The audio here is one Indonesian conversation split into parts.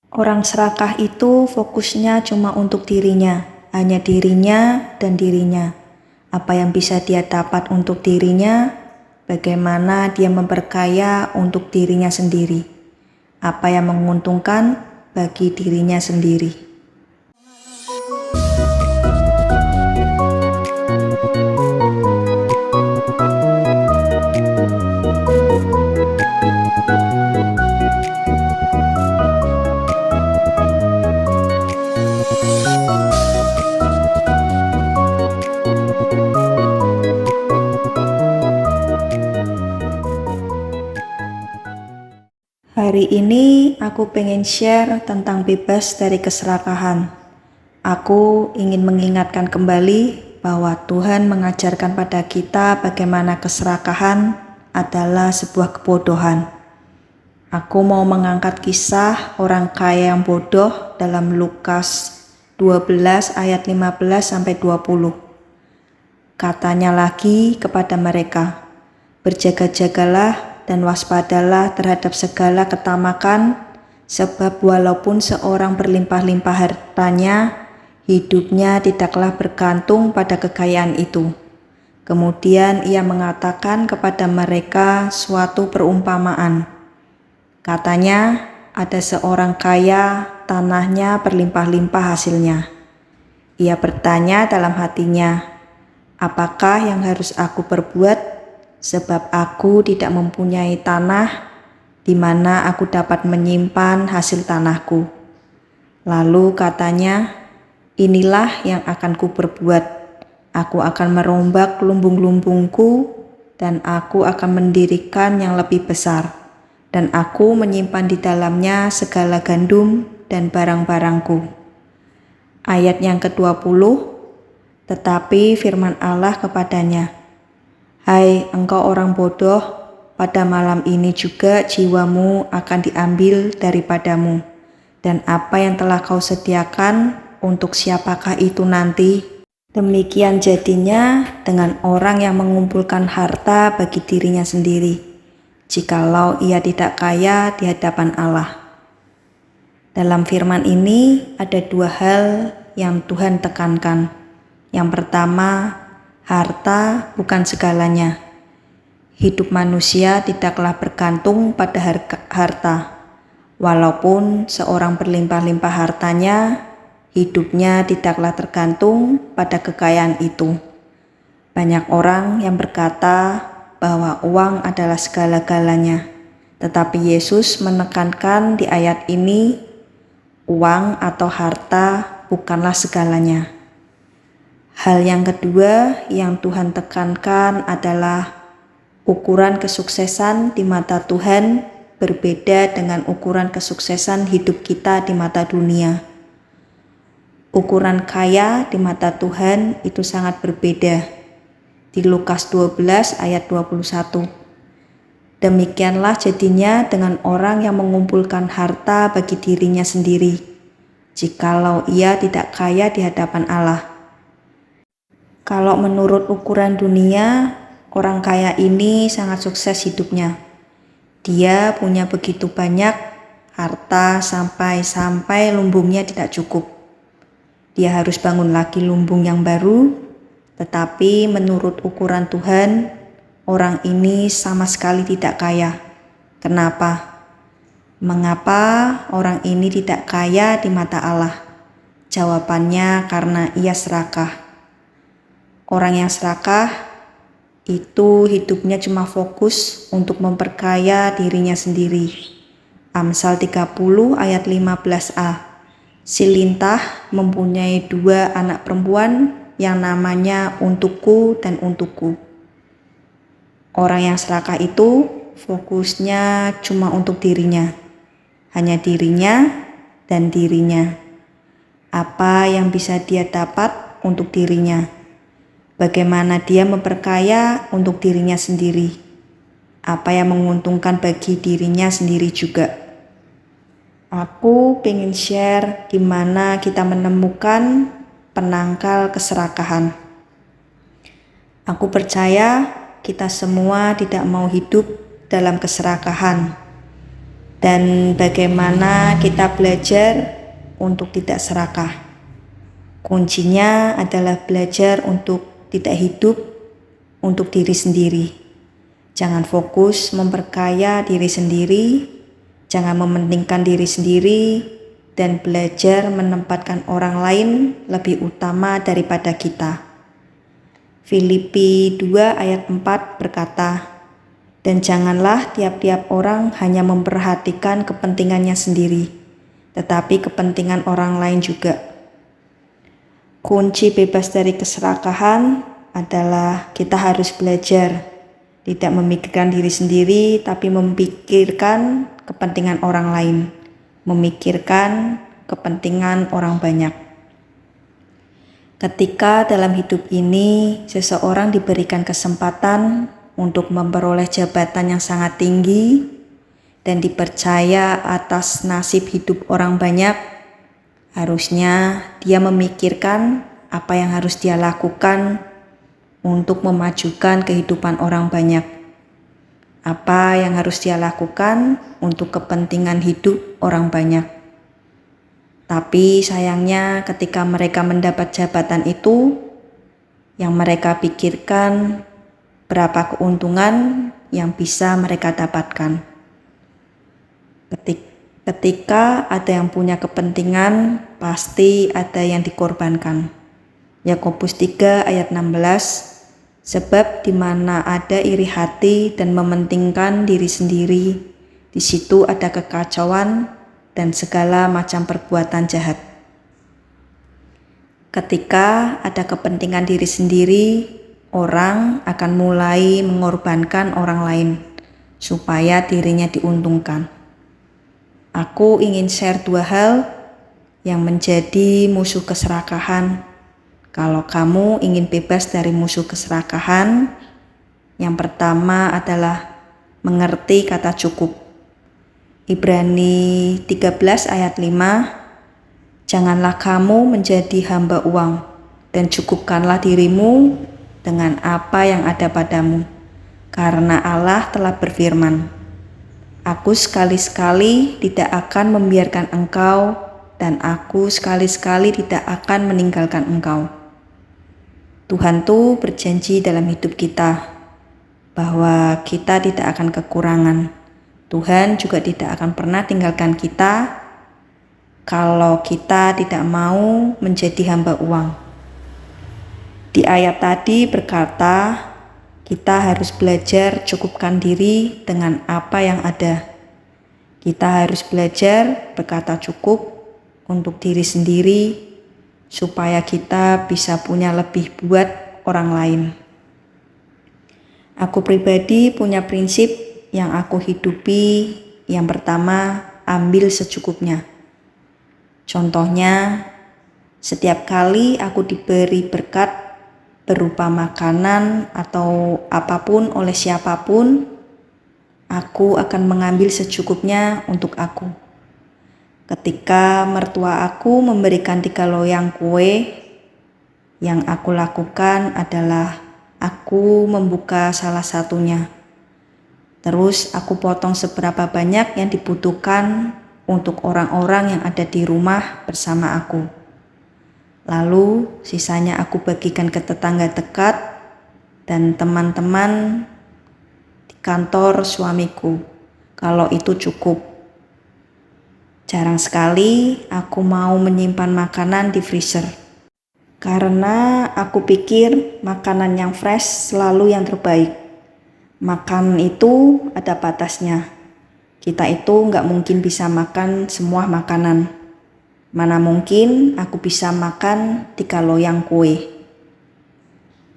Orang serakah itu fokusnya cuma untuk dirinya, hanya dirinya dan dirinya. Apa yang bisa dia dapat untuk dirinya, bagaimana dia memperkaya untuk dirinya sendiri. Apa yang menguntungkan bagi dirinya sendiri. Hari ini aku pengen share tentang bebas dari keserakahan. Aku ingin mengingatkan kembali bahwa Tuhan mengajarkan pada kita bagaimana keserakahan adalah sebuah kebodohan. Aku mau mengangkat kisah orang kaya yang bodoh dalam Lukas 12 ayat 15-20. Katanya lagi kepada mereka, "Berjaga-jagalah dan waspadalah terhadap segala ketamakan, sebab walaupun seorang berlimpah-limpah hartanya, hidupnya tidaklah bergantung pada kekayaan itu." Kemudian ia mengatakan kepada mereka suatu perumpamaan. Katanya, ada seorang kaya, tanahnya berlimpah-limpah hasilnya. Ia bertanya dalam hatinya, "Apakah yang harus aku perbuat? Sebab aku tidak mempunyai tanah di mana aku dapat menyimpan hasil tanahku." Lalu katanya, "Inilah yang akan kuperbuat. Aku akan merombak lumbung-lumbungku dan aku akan mendirikan yang lebih besar. Dan aku menyimpan di dalamnya segala gandum dan barang-barangku." Ayat yang ke-20, tetapi firman Allah kepadanya, "Hai engkau orang bodoh, pada malam ini juga jiwamu akan diambil daripadamu. Dan apa yang telah kau sediakan, untuk siapakah itu nanti?" Demikian jadinya dengan orang yang mengumpulkan harta bagi dirinya sendiri, jikalau ia tidak kaya di hadapan Allah. Dalam firman ini ada dua hal yang Tuhan tekankan. Yang pertama, harta bukan segalanya. Hidup manusia tidaklah bergantung pada harta. Walaupun seorang berlimpah-limpah hartanya, hidupnya tidaklah tergantung pada kekayaan itu. Banyak orang yang berkata bahwa uang adalah segala-galanya. Tetapi Yesus menekankan di ayat ini, uang atau harta bukanlah segalanya. Hal yang kedua yang Tuhan tekankan adalah ukuran kesuksesan di mata Tuhan berbeda dengan ukuran kesuksesan hidup kita di mata dunia. Ukuran kaya di mata Tuhan itu sangat berbeda. Di Lukas 12 ayat 21. Demikianlah jadinya dengan orang yang mengumpulkan harta bagi dirinya sendiri, jikalau ia tidak kaya di hadapan Allah. Kalau menurut ukuran dunia, orang kaya ini sangat sukses hidupnya. Dia punya begitu banyak harta sampai lumbungnya tidak cukup. Dia harus bangun lagi lumbung yang baru, tetapi menurut ukuran Tuhan, orang ini sama sekali tidak kaya. Kenapa? Mengapa orang ini tidak kaya di mata Allah? Jawabannya karena ia serakah. Orang yang serakah itu hidupnya cuma fokus untuk memperkaya dirinya sendiri. Amsal 30 ayat 15a. Si lintah mempunyai 2 anak perempuan yang namanya untukku dan untukku. Orang yang serakah itu fokusnya cuma untuk dirinya. Hanya dirinya dan dirinya. Apa yang bisa dia dapat untuk dirinya? Bagaimana dia memperkaya untuk dirinya sendiri? Apa yang menguntungkan bagi dirinya sendiri juga? Aku pengen share gimana kita menemukan penangkal keserakahan. Aku percaya kita semua tidak mau hidup dalam keserakahan. dan bagaimana kita belajar untuk tidak serakah. Kuncinya adalah belajar untuk tidak hidup untuk diri sendiri. Jangan fokus memperkaya diri sendiri, jangan mementingkan diri sendiri, dan belajar menempatkan orang lain lebih utama daripada kita. Filipi 2 ayat 4 berkata, "Dan janganlah tiap-tiap orang hanya memperhatikan kepentingannya sendiri, tetapi kepentingan orang lain juga." Kunci bebas dari keserakahan adalah kita harus belajar tidak memikirkan diri sendiri, tapi memikirkan kepentingan orang lain, memikirkan kepentingan orang banyak. Ketika dalam hidup ini seseorang diberikan kesempatan untuk memperoleh jabatan yang sangat tinggi dan dipercaya atas nasib hidup orang banyak, harusnya dia memikirkan apa yang harus dia lakukan untuk memajukan kehidupan orang banyak. Apa yang harus dia lakukan untuk kepentingan hidup orang banyak. Tapi sayangnya ketika mereka mendapat jabatan itu, yang mereka pikirkan berapa keuntungan yang bisa mereka dapatkan. Ketika ada yang punya kepentingan, pasti ada yang dikorbankan. Yakobus 3 ayat 16, sebab di mana ada iri hati dan mementingkan diri sendiri, di situ ada kekacauan dan segala macam perbuatan jahat. Ketika ada kepentingan diri sendiri, orang akan mulai mengorbankan orang lain supaya dirinya diuntungkan. Aku ingin share 2 hal yang menjadi musuh keserakahan. Kalau kamu ingin bebas dari musuh keserakahan, yang pertama adalah mengerti kata cukup. Ibrani 13 ayat 5, janganlah kamu menjadi hamba uang, dan cukupkanlah dirimu dengan apa yang ada padamu, karena Allah telah berfirman, aku sekali-sekali tidak akan membiarkan engkau, dan aku sekali-sekali tidak akan meninggalkan engkau. Tuhan tuh berjanji dalam hidup kita bahwa kita tidak akan kekurangan. Tuhan juga tidak akan pernah tinggalkan kita kalau kita tidak mau menjadi hamba uang. Di ayat tadi berkata, kita harus belajar cukupkan diri dengan apa yang ada. Kita harus belajar berkata cukup untuk diri sendiri, supaya kita bisa punya lebih buat orang lain. Aku pribadi punya prinsip yang aku hidupi. Yang pertama, ambil secukupnya. Contohnya, setiap kali aku diberi berkat berupa makanan atau apapun oleh siapapun, aku akan mengambil secukupnya untuk aku. Ketika mertua aku memberikan 3 loyang kue, yang aku lakukan adalah aku membuka salah satunya. Terus aku potong seberapa banyak yang dibutuhkan untuk orang-orang yang ada di rumah bersama aku. Lalu sisanya aku bagikan ke tetangga dekat dan teman-teman di kantor suamiku, kalau itu cukup. Jarang sekali aku mau menyimpan makanan di freezer, karena aku pikir makanan yang fresh selalu yang terbaik. Makanan itu ada batasnya. Kita itu nggak mungkin bisa makan semua makanan. Mana mungkin aku bisa makan 3 loyang kue.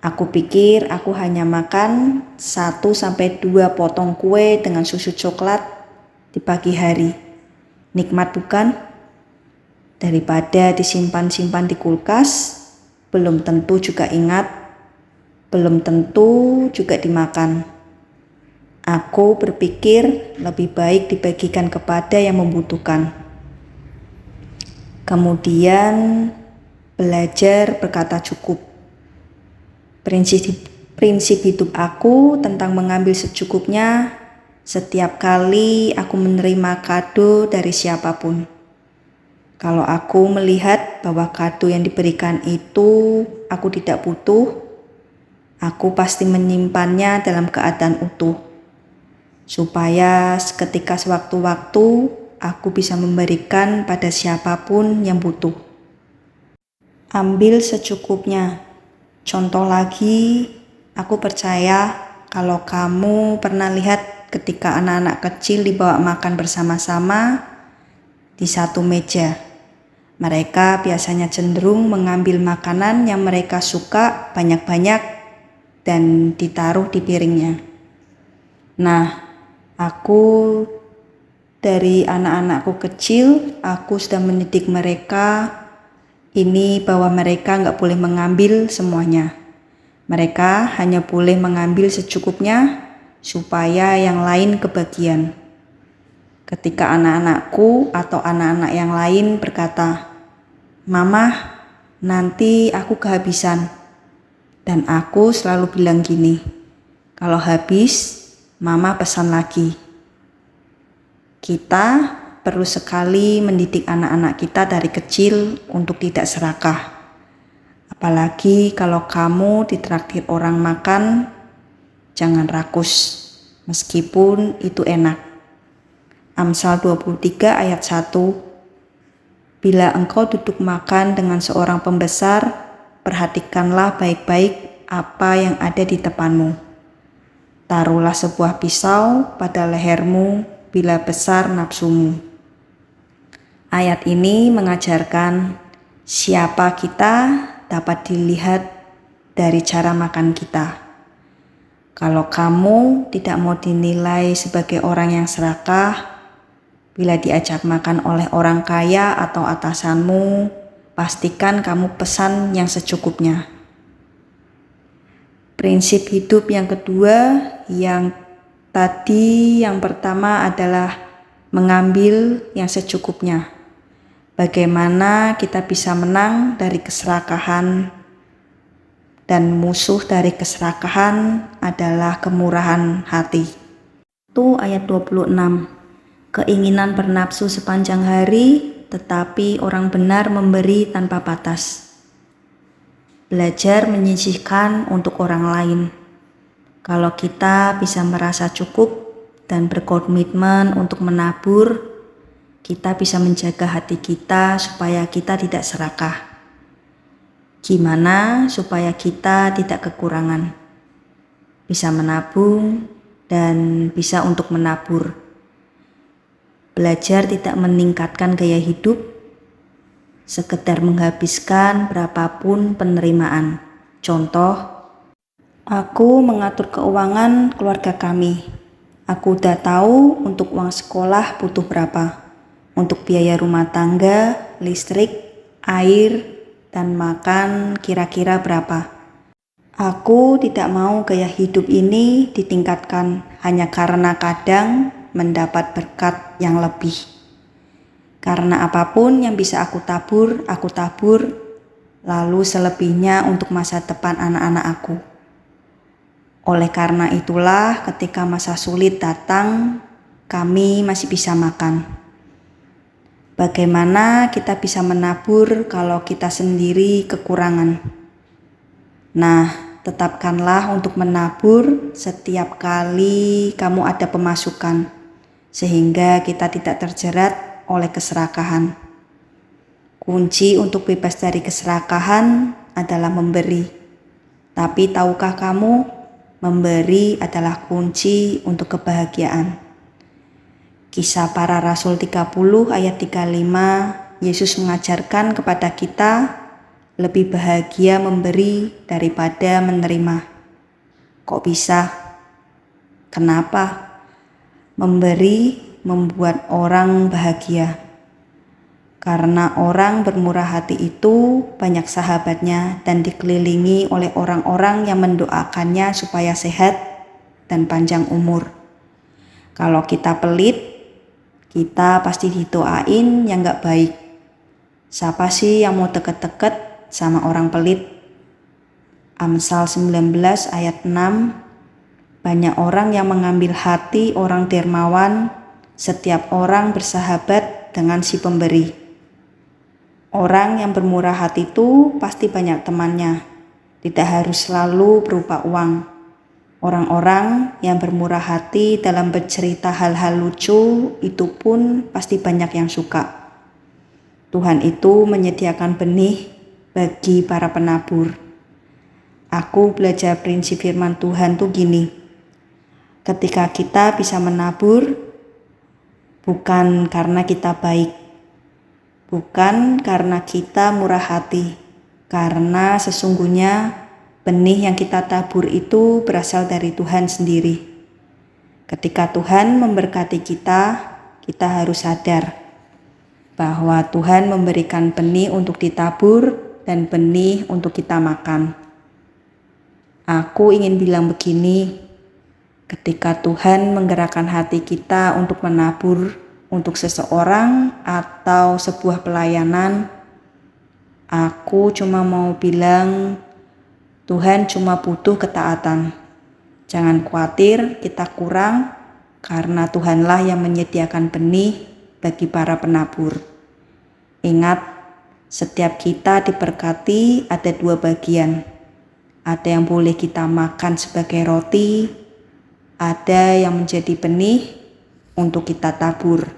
Aku pikir aku hanya makan 1-2 potong kue dengan susu coklat di pagi hari. Nikmat bukan? Daripada disimpan-simpan di kulkas, belum tentu juga ingat, belum tentu juga dimakan. Aku berpikir lebih baik dibagikan kepada yang membutuhkan. Kemudian belajar berkata cukup. Prinsip hidup aku tentang mengambil secukupnya setiap kali aku menerima kado dari siapapun. Kalau aku melihat bahwa kado yang diberikan itu aku tidak butuh, aku pasti menyimpannya dalam keadaan utuh, supaya ketika sewaktu-waktu aku bisa memberikan pada siapapun yang butuh. Ambil secukupnya. Contoh lagi, aku percaya kalau kamu pernah lihat ketika anak-anak kecil dibawa makan bersama-sama di satu meja. Mereka biasanya cenderung mengambil makanan yang mereka suka banyak-banyak dan ditaruh di piringnya. Nah, aku dari anak-anakku kecil, aku sudah mendidik mereka ini bahwa mereka nggak boleh mengambil semuanya. Mereka hanya boleh mengambil secukupnya supaya yang lain kebagian. Ketika anak-anakku atau anak-anak yang lain berkata, "Mama, nanti aku kehabisan." Dan aku selalu bilang gini, "Kalau habis, Mama pesan lagi." Kita perlu sekali mendidik anak-anak kita dari kecil untuk tidak serakah. Apalagi kalau kamu ditraktir orang makan, jangan rakus, meskipun itu enak. Amsal 23 ayat 1. Bila engkau duduk makan dengan seorang pembesar, perhatikanlah baik-baik apa yang ada di depanmu. Taruhlah sebuah pisau pada lehermu bila besar nafsumu. Ayat ini mengajarkan siapa kita dapat dilihat dari cara makan kita. Kalau kamu tidak mau dinilai sebagai orang yang serakah, bila diajak makan oleh orang kaya atau atasanmu, pastikan kamu pesan yang secukupnya. Prinsip hidup yang kedua, yang pertama adalah mengambil yang secukupnya. Bagaimana kita bisa menang dari keserakahan, dan musuh dari keserakahan adalah kemurahan hati. Itu ayat 26. Keinginan bernafsu sepanjang hari, tetapi orang benar memberi tanpa batas. Belajar menyisihkan untuk orang lain. Kalau kita bisa merasa cukup dan berkomitmen untuk menabur, kita bisa menjaga hati kita supaya kita tidak serakah. Gimana supaya kita tidak kekurangan? Bisa menabung dan bisa untuk menabur. Belajar tidak meningkatkan gaya hidup, sekedar menghabiskan berapapun penerimaan. Contoh, aku mengatur keuangan keluarga kami. Aku udah tahu untuk uang sekolah butuh berapa. Untuk biaya rumah tangga, listrik, air, dan makan kira-kira berapa. Aku tidak mau gaya hidup ini ditingkatkan hanya karena kadang mendapat berkat yang lebih. Karena apapun yang bisa aku tabur, lalu selebihnya untuk masa depan anak-anak aku. Oleh karena itulah ketika masa sulit datang, kami masih bisa makan. Bagaimana kita bisa menabur kalau kita sendiri kekurangan? Nah, tetapkanlah untuk menabur setiap kali kamu ada pemasukan, sehingga kita tidak terjerat oleh keserakahan. Kunci untuk bebas dari keserakahan adalah memberi. Tapi tahukah kamu, memberi adalah kunci untuk kebahagiaan. Kisah Para Rasul 30 ayat 35, Yesus mengajarkan kepada kita lebih bahagia memberi daripada menerima. Kok bisa? Kenapa? Memberi membuat orang bahagia. Karena orang bermurah hati itu banyak sahabatnya dan dikelilingi oleh orang-orang yang mendoakannya supaya sehat dan panjang umur. Kalau kita pelit, kita pasti didoain yang gak baik. Siapa sih yang mau deket-deket sama orang pelit? Amsal 19 ayat 6. Banyak orang yang mengambil hati orang dermawan, setiap orang bersahabat dengan si pemberi. Orang yang bermurah hati itu pasti banyak temannya, tidak harus selalu berupa uang. Orang-orang yang bermurah hati dalam bercerita hal-hal lucu itu pun pasti banyak yang suka. Tuhan itu menyediakan benih bagi para penabur. Aku belajar prinsip firman Tuhan tuh gini. Ketika kita bisa menabur, bukan karena kita baik, bukan karena kita murah hati, karena sesungguhnya benih yang kita tabur itu berasal dari Tuhan sendiri. Ketika Tuhan memberkati kita, kita harus sadar bahwa Tuhan memberikan benih untuk ditabur dan benih untuk kita makan. Aku ingin bilang begini, ketika Tuhan menggerakkan hati kita untuk menabur untuk seseorang atau sebuah pelayanan, aku cuma mau bilang Tuhan cuma butuh ketaatan. Jangan khawatir kita kurang, karena Tuhanlah yang menyediakan benih bagi para penabur. Ingat, setiap kita diberkati ada dua bagian. Ada yang boleh kita makan sebagai roti, ada yang menjadi benih untuk kita tabur.